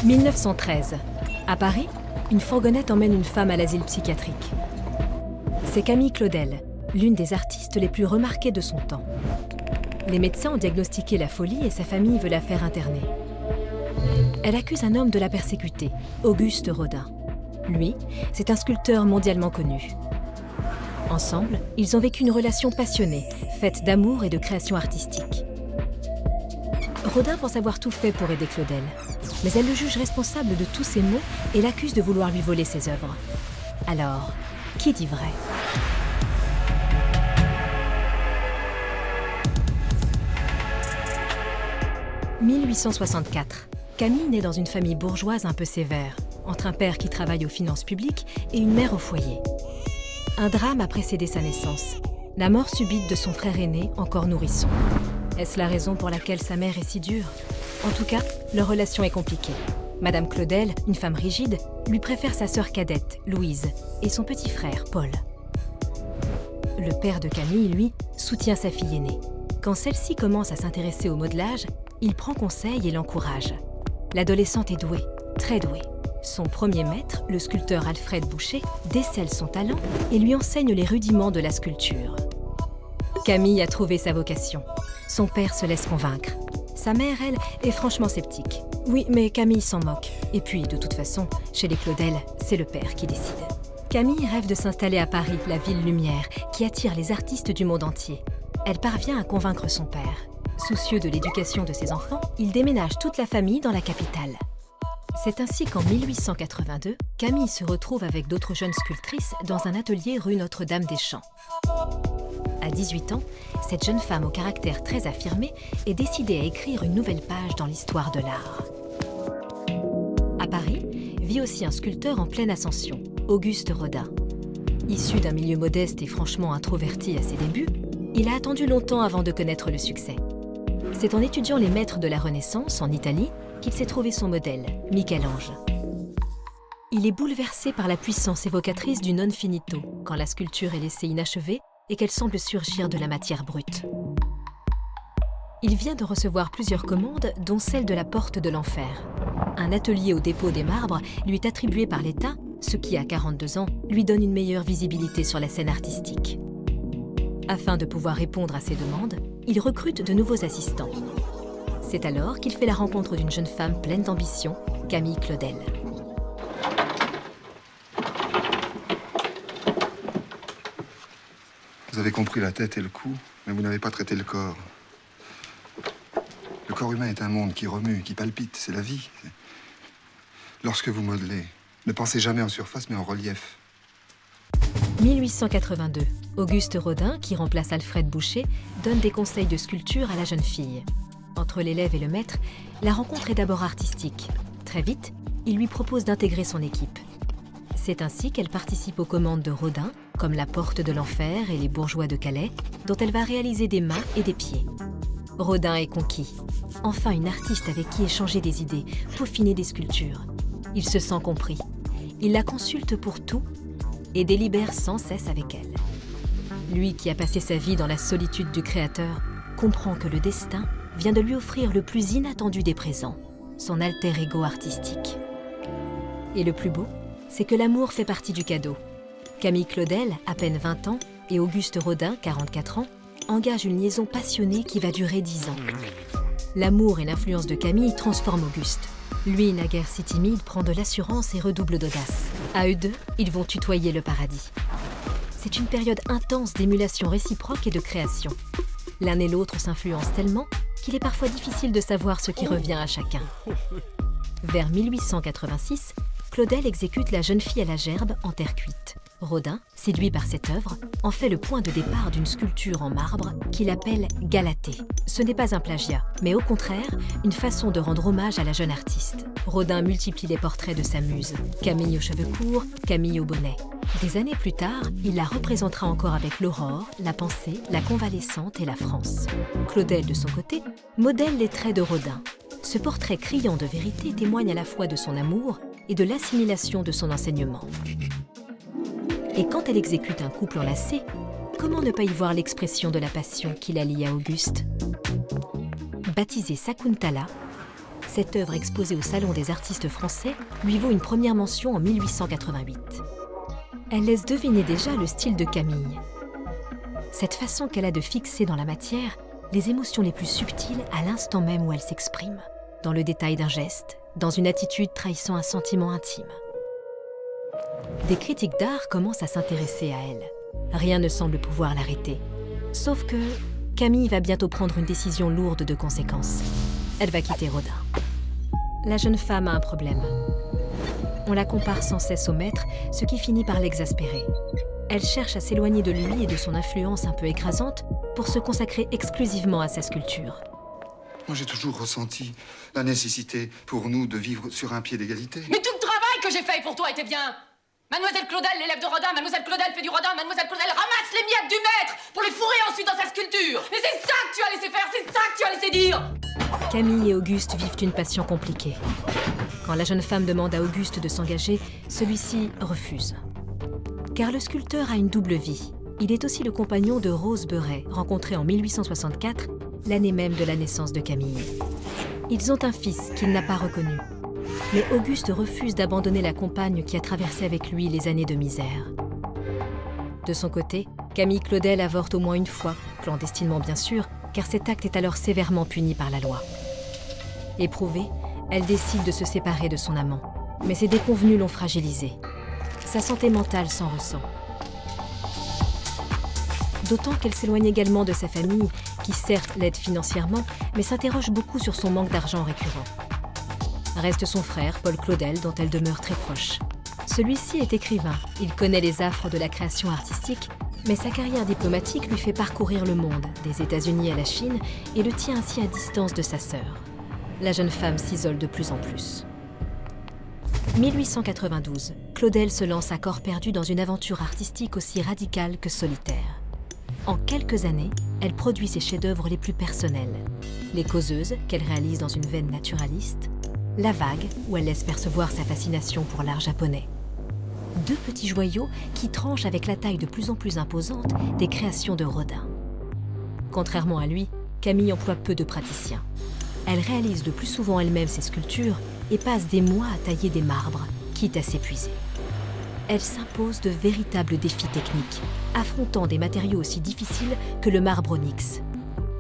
1913. À Paris, une fourgonnette emmène une femme à l'asile psychiatrique. C'est Camille Claudel, l'une des artistes les plus remarquées de son temps. Les médecins ont diagnostiqué la folie et sa famille veut la faire interner. Elle accuse un homme de la persécuter, Auguste Rodin. Lui, c'est un sculpteur mondialement connu. Ensemble, ils ont vécu une relation passionnée, faite d'amour et de création artistique. Rodin pense avoir tout fait pour aider Claudel, mais elle le juge responsable de tous ses maux et l'accuse de vouloir lui voler ses œuvres. Alors, qui dit vrai ? « 1864. Camille naît dans une famille bourgeoise un peu sévère, entre un père qui travaille aux finances publiques et une mère au foyer. Un drame a précédé sa naissance, la mort subite de son frère aîné, encore nourrisson. Est-ce la raison pour laquelle sa mère est si dure ? En tout cas, leur relation est compliquée. Madame Claudel, une femme rigide, lui préfère sa sœur cadette, Louise, et son petit frère, Paul. Le père de Camille, lui, soutient sa fille aînée. Quand celle-ci commence à s'intéresser au modelage, il prend conseil et l'encourage. L'adolescente est douée, très douée. Son premier maître, le sculpteur Alfred Boucher, décèle son talent et lui enseigne les rudiments de la sculpture. Camille a trouvé sa vocation. Son père se laisse convaincre. Sa mère, elle, est franchement sceptique. Oui, mais Camille s'en moque. Et puis, de toute façon, chez les Claudel, c'est le père qui décide. Camille rêve de s'installer à Paris, la ville lumière, qui attire les artistes du monde entier. Elle parvient à convaincre son père. Soucieux de l'éducation de ses enfants, il déménage toute la famille dans la capitale. C'est ainsi qu'en 1882, Camille se retrouve avec d'autres jeunes sculptrices dans un atelier rue Notre-Dame-des-Champs. À 18 ans, cette jeune femme au caractère très affirmé est décidée à écrire une nouvelle page dans l'histoire de l'art. À Paris, vit aussi un sculpteur en pleine ascension, Auguste Rodin. Issu d'un milieu modeste et franchement introverti à ses débuts, il a attendu longtemps avant de connaître le succès. C'est en étudiant les maîtres de la Renaissance en Italie qu'il s'est trouvé son modèle, Michel-Ange. Il est bouleversé par la puissance évocatrice du non finito, quand la sculpture est laissée inachevée et qu'elle semble surgir de la matière brute. Il vient de recevoir plusieurs commandes, dont celle de la Porte de l'Enfer. Un atelier au dépôt des marbres lui est attribué par l'État, ce qui, à 42 ans, lui donne une meilleure visibilité sur la scène artistique. Afin de pouvoir répondre à ces demandes, il recrute de nouveaux assistants. C'est alors qu'il fait la rencontre d'une jeune femme pleine d'ambition, Camille Claudel. Vous avez compris la tête et le cou, mais vous n'avez pas traité le corps. Le corps humain est un monde qui remue, qui palpite, c'est la vie. Lorsque vous modelez, ne pensez jamais en surface, mais en relief. 1882. Auguste Rodin, qui remplace Alfred Boucher, donne des conseils de sculpture à la jeune fille. Entre l'élève et le maître, la rencontre est d'abord artistique. Très vite, il lui propose d'intégrer son équipe. C'est ainsi qu'elle participe aux commandes de Rodin, comme la Porte de l'Enfer et les Bourgeois de Calais, dont elle va réaliser des mains et des pieds. Rodin est conquis. Enfin une artiste avec qui échanger des idées, peaufiner des sculptures. Il se sent compris. Il la consulte pour tout et délibère sans cesse avec elle. Lui qui a passé sa vie dans la solitude du créateur, comprend que le destin vient de lui offrir le plus inattendu des présents, son alter ego artistique. Et le plus beau, c'est que l'amour fait partie du cadeau. Camille Claudel, à peine 20 ans, et Auguste Rodin, 44 ans, engagent une liaison passionnée qui va durer 10 ans. L'amour et l'influence de Camille transforment Auguste. Lui, naguère si timide, prend de l'assurance et redouble d'audace. À eux deux, ils vont tutoyer le paradis. C'est une période intense d'émulation réciproque et de création. L'un et l'autre s'influencent tellement qu'il est parfois difficile de savoir ce qui revient à chacun. Vers 1886, Claudel exécute La jeune fille à la gerbe en terre cuite. Rodin, séduit par cette œuvre, en fait le point de départ d'une sculpture en marbre qu'il appelle Galatée. Ce n'est pas un plagiat, mais au contraire, une façon de rendre hommage à la jeune artiste. Rodin multiplie les portraits de sa muse, Camille aux cheveux courts, Camille au bonnet. Des années plus tard, il la représentera encore avec l'Aurore, la Pensée, la Convalescente et la France. Claudel, de son côté, modèle les traits de Rodin. Ce portrait criant de vérité témoigne à la fois de son amour et de l'assimilation de son enseignement. Et quand elle exécute un couple enlacé, comment ne pas y voir l'expression de la passion qui la lie à Auguste ? Baptisée Sakuntala, Cette œuvre exposée au Salon des artistes français lui vaut une première mention en 1888. Elle laisse deviner déjà le style de Camille. Cette façon qu'elle a de fixer dans la matière les émotions les plus subtiles à l'instant même où elle s'exprime, dans le détail d'un geste, dans une attitude trahissant un sentiment intime. Des critiques d'art commencent à s'intéresser à elle. Rien ne semble pouvoir l'arrêter. Sauf que Camille va bientôt prendre une décision lourde de conséquences. Elle va quitter Rodin. La jeune femme a un problème. On la compare sans cesse au maître, ce qui finit par l'exaspérer. Elle cherche à s'éloigner de lui et de son influence un peu écrasante pour se consacrer exclusivement à sa sculpture. Moi, j'ai toujours ressenti la nécessité pour nous de vivre sur un pied d'égalité. Mais tout le travail que j'ai fait pour toi était bien. Mademoiselle Claudel, l'élève de Rodin, Mademoiselle Claudel fait du Rodin, Mademoiselle Claudel ramasse les miettes du maître pour les fourrer ensuite dans sa sculpture. Et c'est ça que tu as laissé faire, c'est ça que tu as laissé dire. Camille et Auguste vivent une passion compliquée. Quand la jeune femme demande à Auguste de s'engager, celui-ci refuse. Car le sculpteur a une double vie. Il est aussi le compagnon de Rose Beuret, rencontrée en 1864, l'année même de la naissance de Camille. Ils ont un fils qu'il n'a pas reconnu. Mais Auguste refuse d'abandonner la compagne qui a traversé avec lui les années de misère. De son côté, Camille Claudel avorte au moins une fois, clandestinement bien sûr, car cet acte est alors sévèrement puni par la loi. Éprouvée, elle décide de se séparer de son amant. Mais ses déconvenues l'ont fragilisée. Sa santé mentale s'en ressent. D'autant qu'elle s'éloigne également de sa famille, qui certes l'aide financièrement, mais s'interroge beaucoup sur son manque d'argent récurrent. Reste son frère, Paul Claudel, dont elle demeure très proche. Celui-ci est écrivain, il connaît les affres de la création artistique, mais sa carrière diplomatique lui fait parcourir le monde, des États-Unis à la Chine, et le tient ainsi à distance de sa sœur. La jeune femme s'isole de plus en plus. 1892, Claudel se lance à corps perdu dans une aventure artistique aussi radicale que solitaire. En quelques années, elle produit ses chefs-d'œuvre les plus personnels. Les Causeuses, qu'elle réalise dans une veine naturaliste, La Vague, où elle laisse percevoir sa fascination pour l'art japonais. Deux petits joyaux qui tranchent avec la taille de plus en plus imposante des créations de Rodin. Contrairement à lui, Camille emploie peu de praticiens. Elle réalise le plus souvent elle-même ses sculptures et passe des mois à tailler des marbres, quitte à s'épuiser. Elle s'impose de véritables défis techniques, affrontant des matériaux aussi difficiles que le marbre onyx.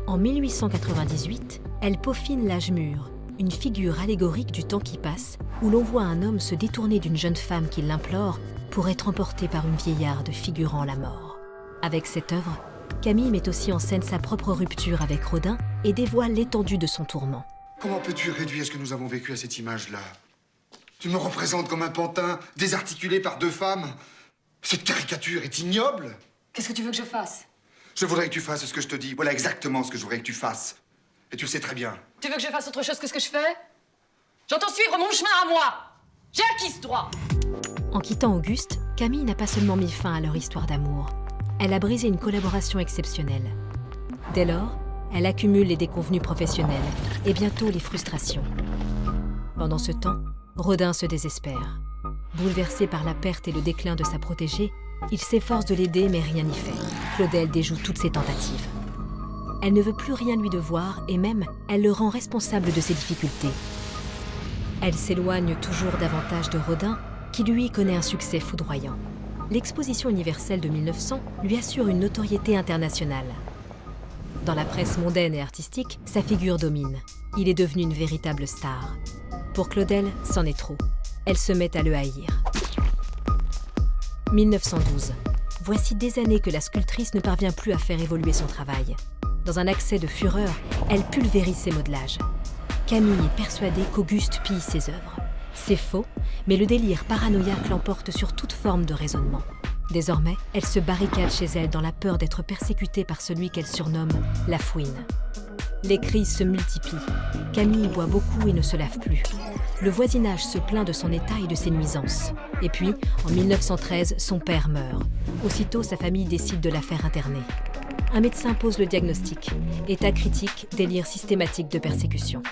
En 1898, elle peaufine l'âge mûr, une figure allégorique du temps qui passe, où l'on voit un homme se détourner d'une jeune femme qui l'implore pour être emporté par une vieillarde figurant la mort. Avec cette œuvre, Camille met aussi en scène sa propre rupture avec Rodin et dévoile l'étendue de son tourment. Comment peux-tu réduire ce que nous avons vécu à cette image-là? Tu me représentes comme un pantin désarticulé par deux femmes. Cette caricature est ignoble. Qu'est-ce que tu veux que je fasse? Je voudrais que tu fasses ce que je te dis. Voilà exactement ce que je voudrais que tu fasses. Et tu le sais très bien. Tu veux que je fasse autre chose que ce que je fais? J'entends suivre mon chemin à moi. J'ai acquis ce droit. En quittant Auguste, Camille n'a pas seulement mis fin à leur histoire d'amour. Elle a brisé une collaboration exceptionnelle. Dès lors, elle accumule les déconvenues professionnelles et bientôt les frustrations. Pendant ce temps, Rodin se désespère. Bouleversé par la perte et le déclin de sa protégée, il s'efforce de l'aider mais rien n'y fait. Claudel déjoue toutes ses tentatives. Elle ne veut plus rien lui devoir et même, elle le rend responsable de ses difficultés. Elle s'éloigne toujours davantage de Rodin, qui lui connaît un succès foudroyant. L'Exposition universelle de 1900 lui assure une notoriété internationale. Dans la presse mondaine et artistique, sa figure domine. Il est devenu une véritable star. Pour Claudel, c'en est trop. Elle se met à le haïr. 1912. Voici des années que la sculptrice ne parvient plus à faire évoluer son travail. Dans un accès de fureur, elle pulvérise ses modelages. Camille est persuadée qu'Auguste pille ses œuvres. C'est faux, mais le délire paranoïaque l'emporte sur toute forme de raisonnement. Désormais, elle se barricade chez elle dans la peur d'être persécutée par celui qu'elle surnomme la fouine. Les crises se multiplient. Camille boit beaucoup et ne se lave plus. Le voisinage se plaint de son état et de ses nuisances. Et puis, en 1913, son père meurt. Aussitôt, sa famille décide de la faire interner. Un médecin pose le diagnostic. État critique, délire systématique de persécution.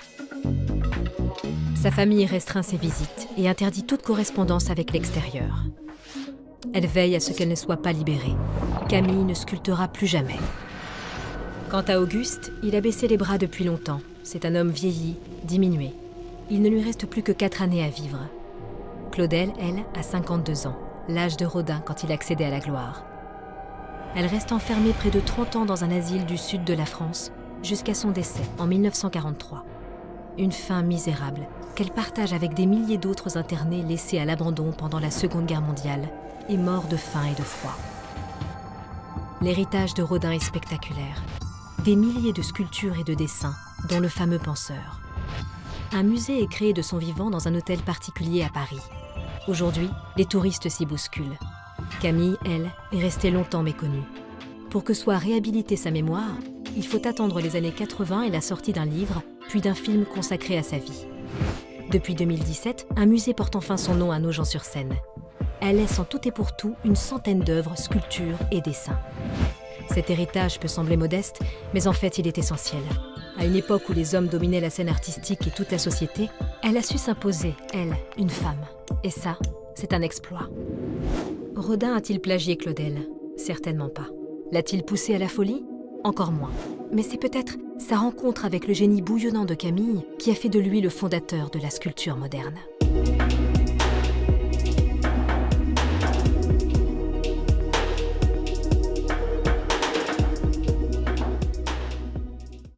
Sa famille restreint ses visites et interdit toute correspondance avec l'extérieur. Elle veille à ce qu'elle ne soit pas libérée. Camille ne sculptera plus jamais. Quant à Auguste, il a baissé les bras depuis longtemps. C'est un homme vieilli, diminué. Il ne lui reste plus que 4 années à vivre. Claudel, elle, a 52 ans, l'âge de Rodin quand il accédait à la gloire. Elle reste enfermée près de 30 ans dans un asile du sud de la France, jusqu'à son décès en 1943. Une fin misérable qu'elle partage avec des milliers d'autres internés laissés à l'abandon pendant la Seconde Guerre mondiale et morts de faim et de froid. L'héritage de Rodin est spectaculaire. Des milliers de sculptures et de dessins, dont le fameux penseur. Un musée est créé de son vivant dans un hôtel particulier à Paris. Aujourd'hui, les touristes s'y bousculent. Camille, elle, est restée longtemps méconnue. Pour que soit réhabilitée sa mémoire, il faut attendre les années 80 et la sortie d'un livre, puis d'un film consacré à sa vie. Depuis 2017, un musée porte enfin son nom à Nogent-sur-Seine. Elle laisse en tout et pour tout une centaine d'œuvres, sculptures et dessins. Cet héritage peut sembler modeste, mais en fait il est essentiel. À une époque où les hommes dominaient la scène artistique et toute la société, elle a su s'imposer, elle, une femme. Et ça, c'est un exploit. Rodin a-t-il plagié Claudel? Certainement pas. L'a-t-il poussé à la folie? Encore moins. Mais c'est peut-être sa rencontre avec le génie bouillonnant de Camille qui a fait de lui le fondateur de la sculpture moderne.